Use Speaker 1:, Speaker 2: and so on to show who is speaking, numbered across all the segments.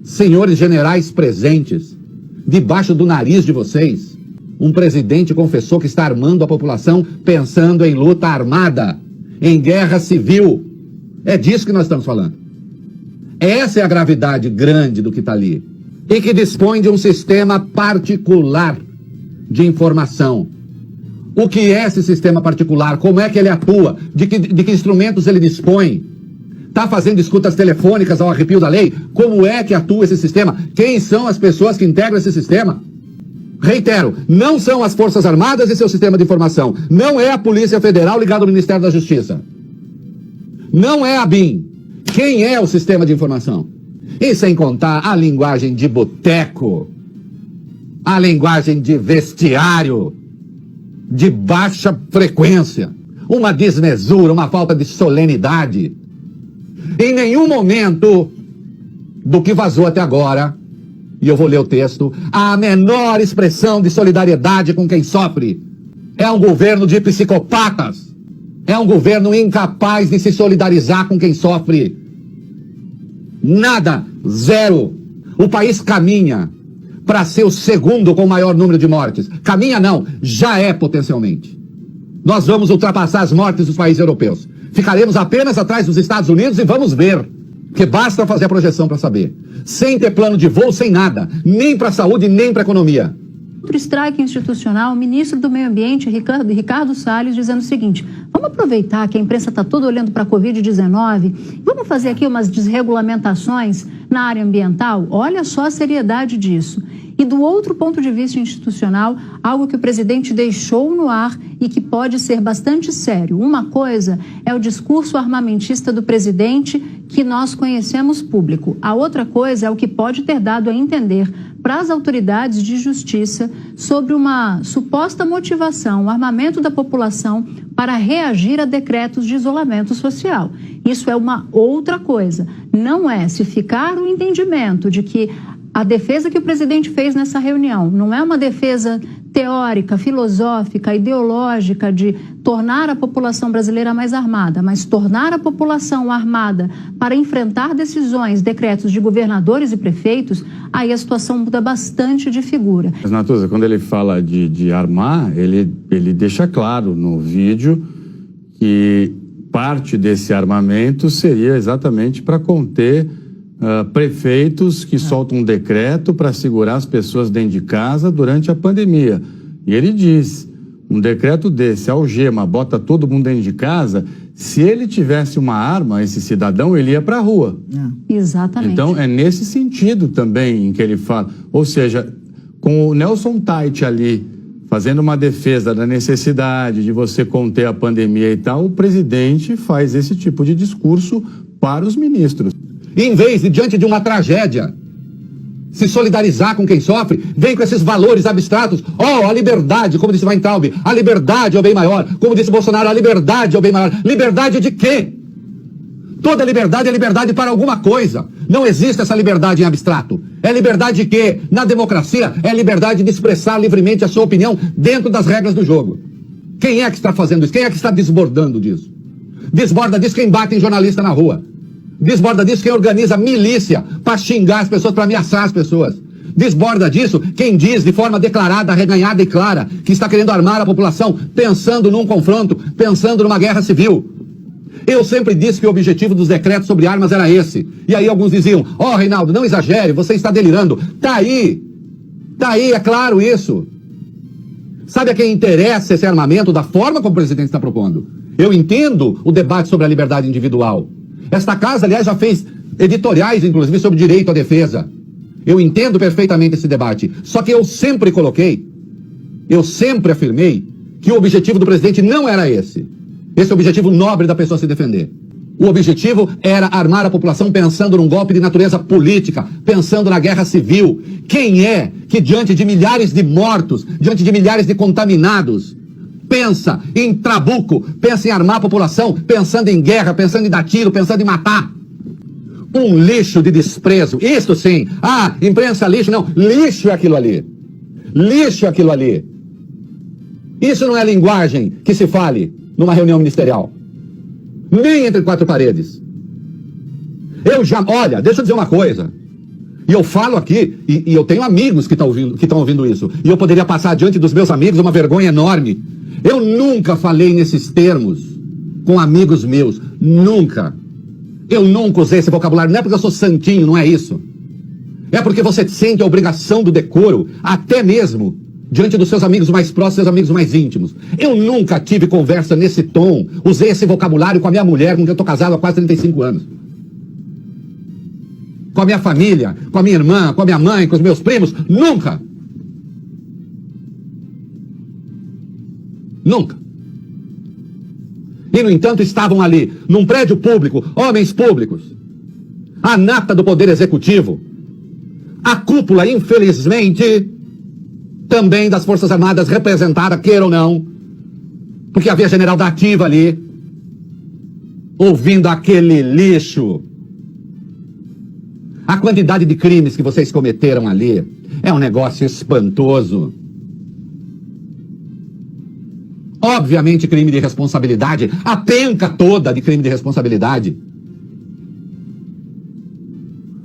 Speaker 1: senhores generais presentes, debaixo do nariz de vocês, um presidente confessou que está armando a população pensando em luta armada, em guerra civil. É disso que nós estamos falando. Essa é a gravidade grande do que está ali. E que dispõe de um sistema particular de informação. O que é esse sistema particular? Como é que ele atua? De que instrumentos ele dispõe? Está fazendo escutas telefônicas ao arrepio da lei? Como é que atua esse sistema? Quem são as pessoas que integram esse sistema? Reitero, não são as Forças Armadas e seu sistema de informação. Não é a Polícia Federal ligada ao Ministério da Justiça. Não é a BIM. Quem é o sistema de informação? E sem contar a linguagem de boteco, a linguagem de vestiário, de baixa frequência, uma desmesura, uma falta de solenidade. Em nenhum momento do que vazou até agora, e eu vou ler o texto, há a menor expressão de solidariedade com quem sofre. É um governo de psicopatas. É um governo incapaz de se solidarizar com quem sofre. Nada, zero. O país caminha para ser o segundo com o maior número de mortes. Caminha não, já é potencialmente. Nós vamos ultrapassar as mortes dos países europeus. Ficaremos apenas atrás dos Estados Unidos e vamos ver. Porque basta fazer a projeção para saber. Sem ter plano de voo, sem nada. Nem para a saúde, nem para a economia.
Speaker 2: Outro strike institucional, o ministro do Meio Ambiente, Ricardo Salles, dizendo o seguinte: vamos aproveitar que a imprensa está toda olhando para a Covid-19, vamos fazer aqui umas desregulamentações na área ambiental? Olha só a seriedade disso. E do outro ponto de vista institucional, algo que o presidente deixou no ar e que pode ser bastante sério. Uma coisa é o discurso armamentista do presidente que nós conhecemos público. A outra coisa é o que pode ter dado a entender para as autoridades de justiça sobre uma suposta motivação, o armamento da população para reagir a decretos de isolamento social. Isso é uma outra coisa. Não é se ficar o entendimento de que a defesa que o presidente fez nessa reunião não é uma defesa teórica, filosófica, ideológica de tornar a população brasileira mais armada, mas tornar a população armada para enfrentar decisões, decretos de governadores e prefeitos, aí a situação muda bastante de figura.
Speaker 3: Mas, Natuza, quando ele fala de armar, ele deixa claro no vídeo que parte desse armamento seria exatamente para conter prefeitos que soltam um decreto para segurar as pessoas dentro de casa durante a pandemia. E ele diz, um decreto desse, algema, bota todo mundo dentro de casa, se ele tivesse uma arma, esse cidadão, ele ia para a rua.
Speaker 2: Exatamente.
Speaker 3: Então, é nesse sentido também em que ele fala. Ou seja, com o Nelson Tait ali, fazendo uma defesa da necessidade de você conter a pandemia e tal, o presidente faz esse tipo de discurso para os ministros.
Speaker 1: Em vez de, diante de uma tragédia, se solidarizar com quem sofre, vem com esses valores abstratos. A liberdade, como disse Weintraub, a liberdade é o bem maior. Como disse Bolsonaro, a liberdade é o bem maior. Liberdade de quê? Toda liberdade é liberdade para alguma coisa. Não existe essa liberdade em abstrato. É liberdade de quê? Na democracia, é liberdade de expressar livremente a sua opinião dentro das regras do jogo. Quem é que está fazendo isso? Quem é que está desbordando disso? Desborda disso quem bate em jornalista na rua. Desborda disso quem organiza milícia para xingar as pessoas, para ameaçar as pessoas. Desborda disso quem diz de forma declarada, arreganhada e clara que está querendo armar a população, pensando num confronto, pensando numa guerra civil. Eu sempre disse que o objetivo dos decretos sobre armas era esse. E aí alguns diziam, Reinaldo, não exagere, você está delirando. Tá aí, é claro isso. Sabe a quem interessa esse armamento da forma como o presidente está propondo? Eu entendo o debate sobre a liberdade individual. Esta casa, aliás, já fez editoriais, inclusive, sobre direito à defesa. Eu entendo perfeitamente esse debate. Só que eu sempre afirmei que o objetivo do presidente não era esse. Esse é o objetivo nobre da pessoa se defender. O objetivo era armar a população pensando num golpe de natureza política, pensando na guerra civil. Quem é que, diante de milhares de mortos, diante de milhares de contaminados, pensa em trabuco, pensa em armar a população, pensando em guerra, pensando em dar tiro, pensando em matar? Um lixo de desprezo. Isso sim. Imprensa lixo. Não, lixo é aquilo ali. Lixo é aquilo ali. Isso não é linguagem que se fale numa reunião ministerial. Nem entre quatro paredes. Olha, deixa eu dizer uma coisa. E eu falo aqui, e eu tenho amigos que estão ouvindo isso, e eu poderia passar diante dos meus amigos uma vergonha enorme. Eu nunca falei nesses termos com amigos meus. Nunca. Eu nunca usei esse vocabulário. Não é porque eu sou santinho, não é isso. É porque você sente a obrigação do decoro, até mesmo diante dos seus amigos mais próximos, seus amigos mais íntimos. Eu nunca tive conversa nesse tom, usei esse vocabulário com a minha mulher, com quem eu estou casado há quase 35 anos. Com a minha família, com a minha irmã, com a minha mãe, com os meus primos. Nunca! Nunca! E, no entanto, estavam ali, num prédio público, homens públicos, a nata do poder executivo, a cúpula, infelizmente, também das Forças Armadas representada, queira ou não, porque havia general da ativa ali, ouvindo aquele lixo. A quantidade de crimes que vocês cometeram ali é um negócio espantoso. Obviamente, crime de responsabilidade, a penca toda de crime de responsabilidade.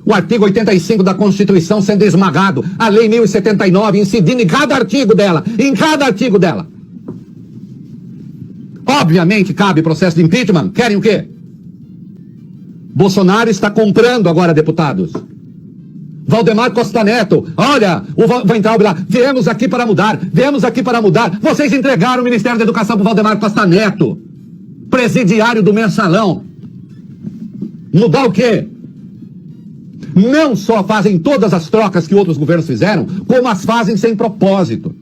Speaker 1: O artigo 85 da Constituição sendo esmagado, a Lei 1079 incidindo em cada artigo dela, Obviamente, cabe processo de impeachment. Querem o quê? Bolsonaro está comprando agora deputados. Valdemar Costa Neto, olha, vai entrar lá, viemos aqui para mudar. Vocês entregaram o Ministério da Educação para o Valdemar Costa Neto, presidiário do Mensalão. Mudar o quê? Não só fazem todas as trocas que outros governos fizeram, como as fazem sem propósito.